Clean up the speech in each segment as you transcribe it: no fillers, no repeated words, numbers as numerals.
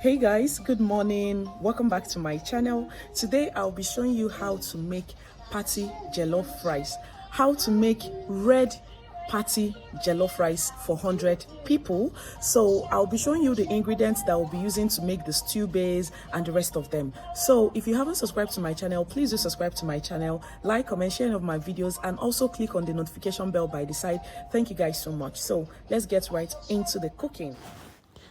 Hey guys, good morning. Welcome back to my channel. Today I'll be showing you how to make party jollof rice. How to make red party jollof rice for 100 people. So I'll be showing you the ingredients that I'll be using to make the stew base and the rest of them. So if you haven't subscribed to my channel, please do subscribe to my channel, like, comment, share any of my videos, and also click on the notification bell by the side. Thank you guys so much. So let's get right into the cooking.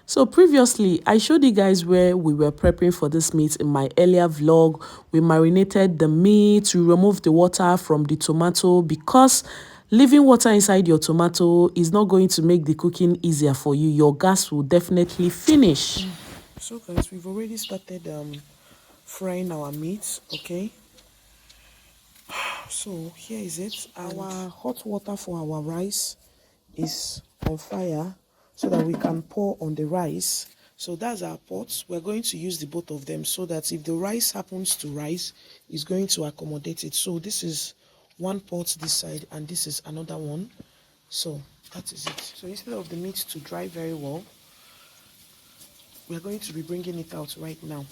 So previously, I showed you guys where we were preparing for this meat in my earlier vlog. We marinated the meat, we removed the water from the tomato because leaving water inside your tomato is not going to make the cooking easier for you. Your gas will definitely finish. So guys, we've already started frying our meat, okay? So here is it. Our hot water for our rice is on fire, so that we can pour on the rice. So that's our pots. We're going to use the both of them so that if the rice happens to rise, it's going to accommodate it. So this is one pot this side and this is another one. So that is it. So instead of the meat to dry very well, we're going to be bringing it out right now.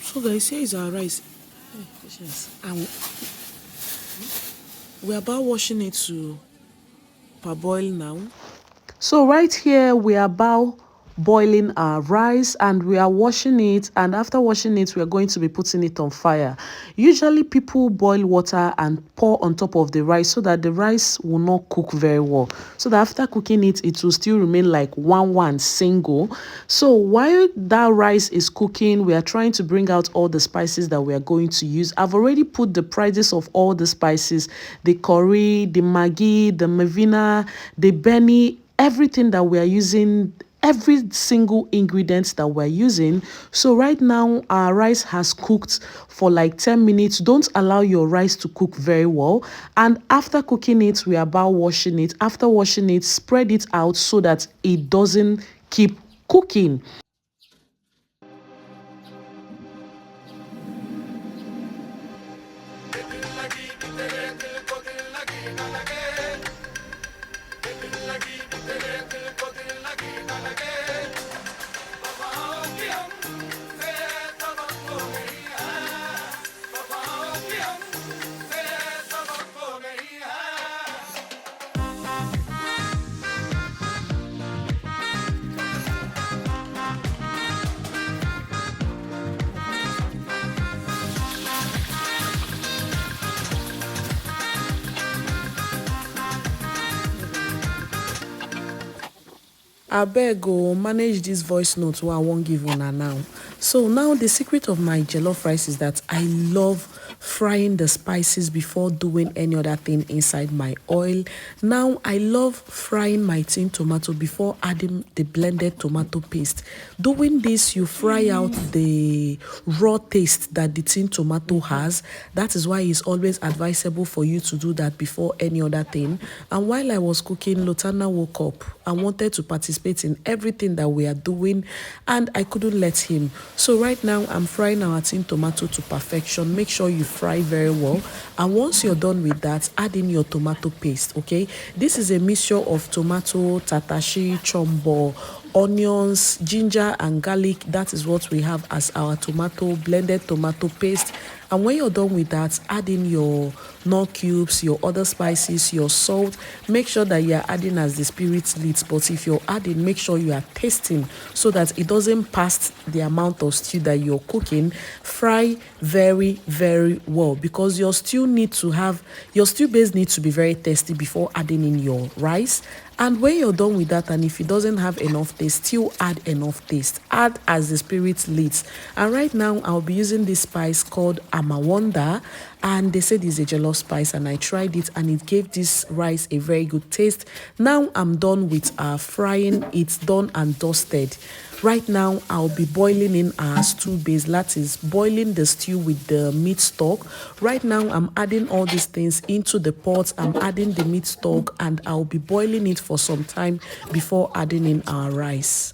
So guys, here is our rice. And we're about washing it to parboil now. So right here we are about boiling our rice and we are washing it, and after washing it we are going to be putting it on fire. Usually people boil water and pour on top of the rice so that the rice will not cook very well, so that after cooking it, it will still remain like one single. So while that rice is cooking, we are trying to bring out all the spices that we are going to use. I've already put the prices of all the spices: the curry, the maggi, the Mivina, the Benny, everything that we are using, every single ingredient that we're using. So right now our rice has cooked for like 10 minutes. Don't allow your rice to cook very well, and after cooking it, we are about washing it. After washing it, spread it out so that it doesn't keep cooking. Abeg go manage this voice note wey I won't give una now. So now the secret of my jollof rice is that I love frying the spices before doing any other thing inside my oil. Now I love frying my tin tomato before adding the blended tomato paste. Doing this, you fry out the raw taste that the tin tomato has. That is why it's always advisable for you to do that before any other thing. And while I was cooking, Lotana woke up and wanted to participate in everything that we are doing, and I couldn't let him. So right now I'm frying our tin tomato to perfection. Make sure you fry very well, and once you're done with that, add in your tomato paste. Okay, this is a mixture of tomato, tatashi, chombo, onions, ginger and garlic. That is what we have as our blended tomato paste. And when you're done with that, add in your nut cubes, your other spices, your salt. Make sure that you are adding as the spirit leads, but if you're adding, make sure you are tasting so that it doesn't pass the amount of stew that you're cooking. Fry very well, because your stew base needs to be very tasty before adding in your rice. And when you're done with that, and if it doesn't have enough taste, still add enough taste. Add as the spirit leads. And right now I'll be using this spice called Amawanda, and they said it's a jollof spice, and I tried it and it gave this rice a very good taste. Now I'm done with frying. It's done and dusted. Right now I'll be boiling in our stew base, that is boiling the stew with the meat stock. Right now I'm adding all these things into the pot. I'm adding the meat stock and I'll be boiling it for some time before adding in our rice.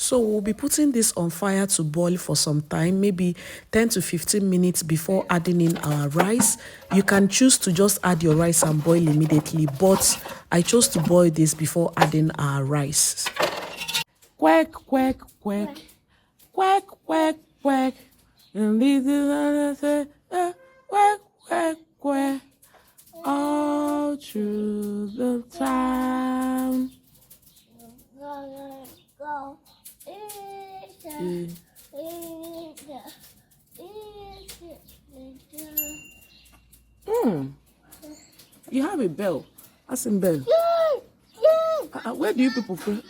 So we'll be putting this on fire to boil for some time, maybe 10 to 15 minutes before adding in our rice. You can choose to just add your rice and boil immediately, but I chose to boil this before adding our rice. Quack, quack, quack, quack, quack, quack. And this is quack, quack, quack. All through the time. You have a bell. That's in bell. Where do you people pray?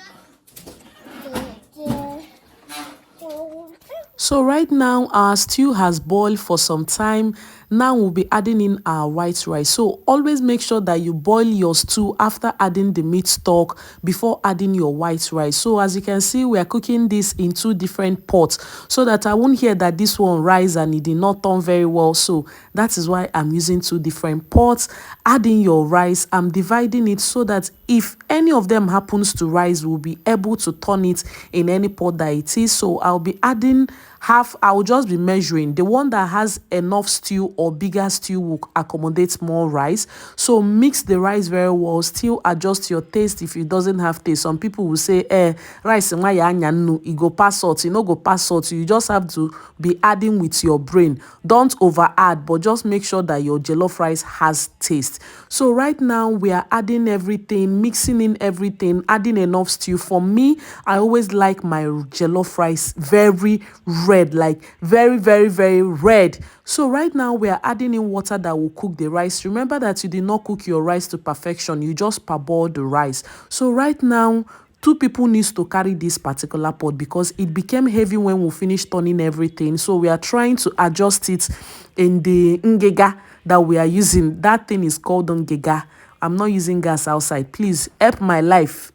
So right now our stew has boiled for some time. Now we'll be adding in our white rice. So always make sure that you boil your stew after adding the meat stock before adding your white rice. So as you can see, we are cooking this in 2 different pots so that I won't hear that this one rise and it did not turn very well. So that is why I'm using 2 different pots. Adding your rice, I'm dividing it so that if any of them happens to rise, we'll be able to turn it in any pot that it is. So I'll be adding half. I'll just be measuring. The one that has enough stew or bigger stew will accommodate more rice. So mix the rice very well. Still adjust your taste if it doesn't have taste. Some people will say, rice it go pass salt. You know, go pass salt. You just have to be adding with your brain. Don't over add, but just make sure that your jollof rice has taste. So right now we are adding everything, mixing in everything, adding enough stew. For me, I always like my jollof rice very red, like very, very, very red. So right now we are adding in water that will cook the rice. Remember that you did not cook your rice to perfection. You just parboiled the rice. So right now 2 people needs to carry this particular pot because it became heavy when we finished turning everything. So we are trying to adjust it in the ngega that we are using. That thing is called ngega. I'm not using gas outside. Please help my life.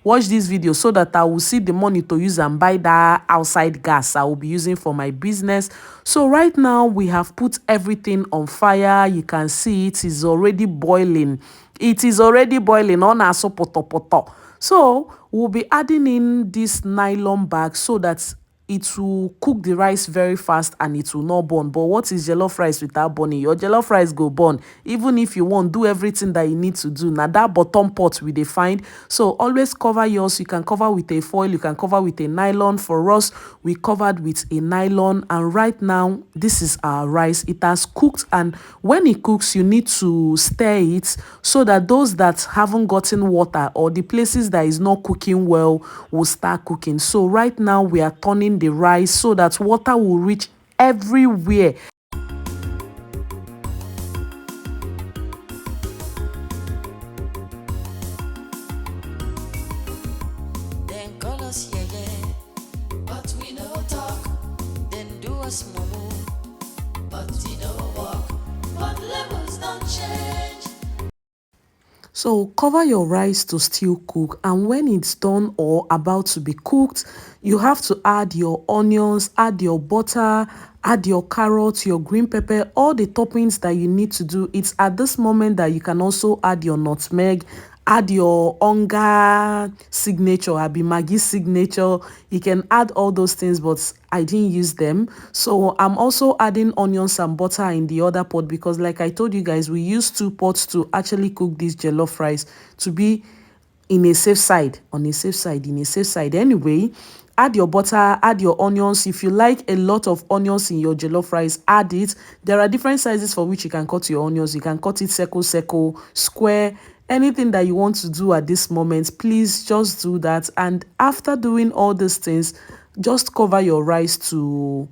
Watch this video so that I will see the money to use and buy that outside gas I will be using for my business. So right now we have put everything on fire. You can see it is already boiling. It is already boiling on our poto. So we'll be adding in this nylon bag so that it will cook the rice very fast and it will not burn. But what is jollof rice without burning? Your jollof rice go burn. Even if you want, do everything that you need to do. Now that bottom pot we define. So always cover yours. You can cover with a foil. You can cover with a nylon. For us, we covered with a nylon. And right now, this is our rice. It has cooked. And when it cooks, you need to stir it so that those that haven't gotten water or the places that is not cooking well will start cooking. So right now, we are turning the rice so that water will reach everywhere. Then call us yeah, but we no talk. Then do a small move, but we no walk. But levels don't change. So cover your rice to still cook, and when it's done or about to be cooked, you have to add your onions, add your butter, add your carrots, your green pepper, all the toppings that you need to do. It's at this moment that you can also add your nutmeg, add your Onga signature, Abi Maggi signature. You can add all those things, but I didn't use them. So I'm also adding onions and butter in the other pot because like I told you guys, we use 2 pots to actually cook this jollof rice to be in a safe side, on a safe side, in a safe side. Anyway, add your butter, add your onions. If you like a lot of onions in your jollof rice, add it. There are different sizes for which you can cut your onions. You can cut it circle, square, anything that you want to do at this moment. Please just do that. And after doing all these things, just cover your rice to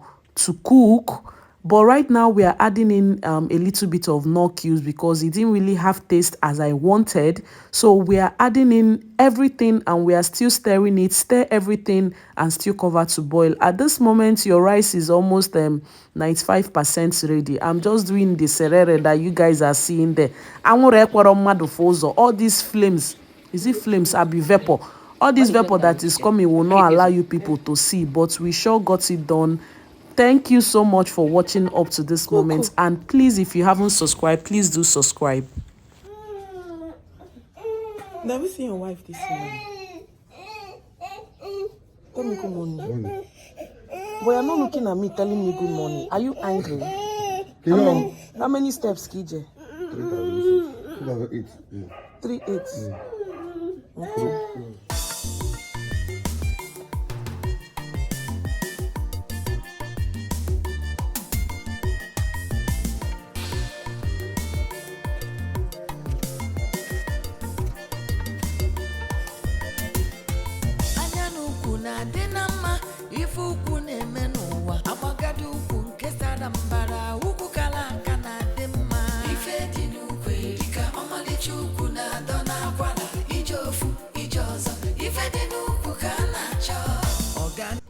cook. But right now we are adding in a little bit of knorr cubes because it didn't really have taste as I wanted. So we are adding in everything and we are still stirring it. Stir everything and still cover to boil. At this moment, your rice is almost 95% ready. I'm just doing the serere that you guys are seeing there. All these flames, is it flames? Abi vapor. All this vapor that is coming will not allow you people to see, but we sure got it done. Thank you so much for watching up to this moment, and please, if you haven't subscribed, please do subscribe. Never seen your wife this morning. Tell me good morning. But you're not looking at me telling me good morning. Are you angry? How many steps, Kije? 2008. 3-8. Okay.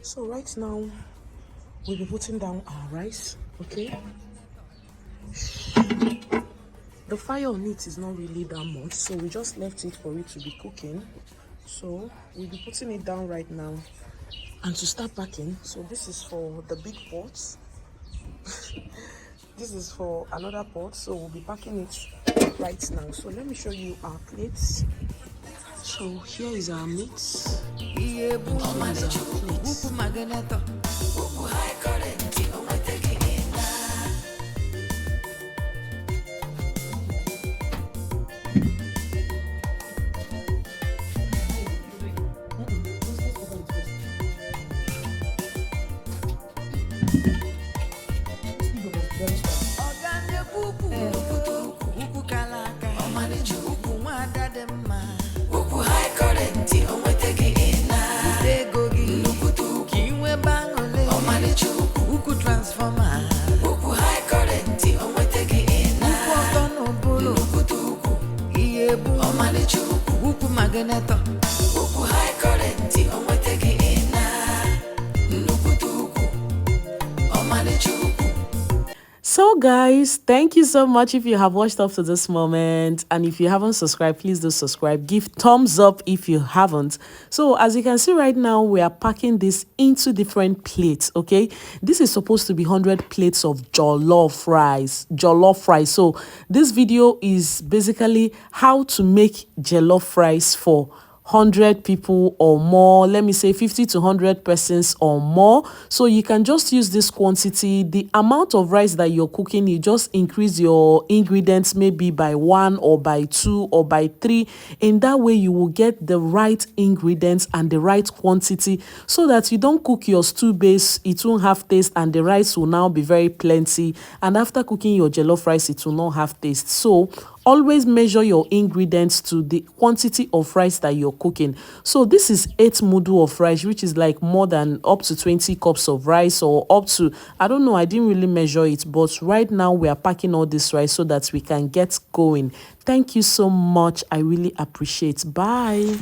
So right now, we'll be putting down our rice, okay? The fire on it is not really that much, so we just left it for it to be cooking. So we'll be putting it down right now. And to start packing, so this is for the big pots. This is for another pot, so we'll be packing it right now. So let me show you our plates. So here is our meat. Here is our plates. So guys, thank you so much if you have watched up to this moment, and if you haven't subscribed, please do subscribe. Give thumbs up if you haven't. So as you can see right now, we are packing this into different plates. Okay, this is supposed to be 100 plates of jollof rice. So this video is basically how to make jollof rice for 100 people or more. Let me say 50 to 100 persons or more. So you can just use this quantity. The amount of rice that you're cooking, you just increase your ingredients maybe by 1 or by 2 or by 3. In that way you will get the right ingredients and the right quantity, so that you don't cook your stew base, it won't have taste, and the rice will now be very plenty, and after cooking your jollof rice it will not have taste. So always measure your ingredients to the quantity of rice that you're cooking. So this is 8 mudu of rice, which is like more than up to 20 cups of rice, or up to, I don't know, I didn't really measure it, but right now we are packing all this rice so that we can get going. Thank you so much. I really appreciate. Bye.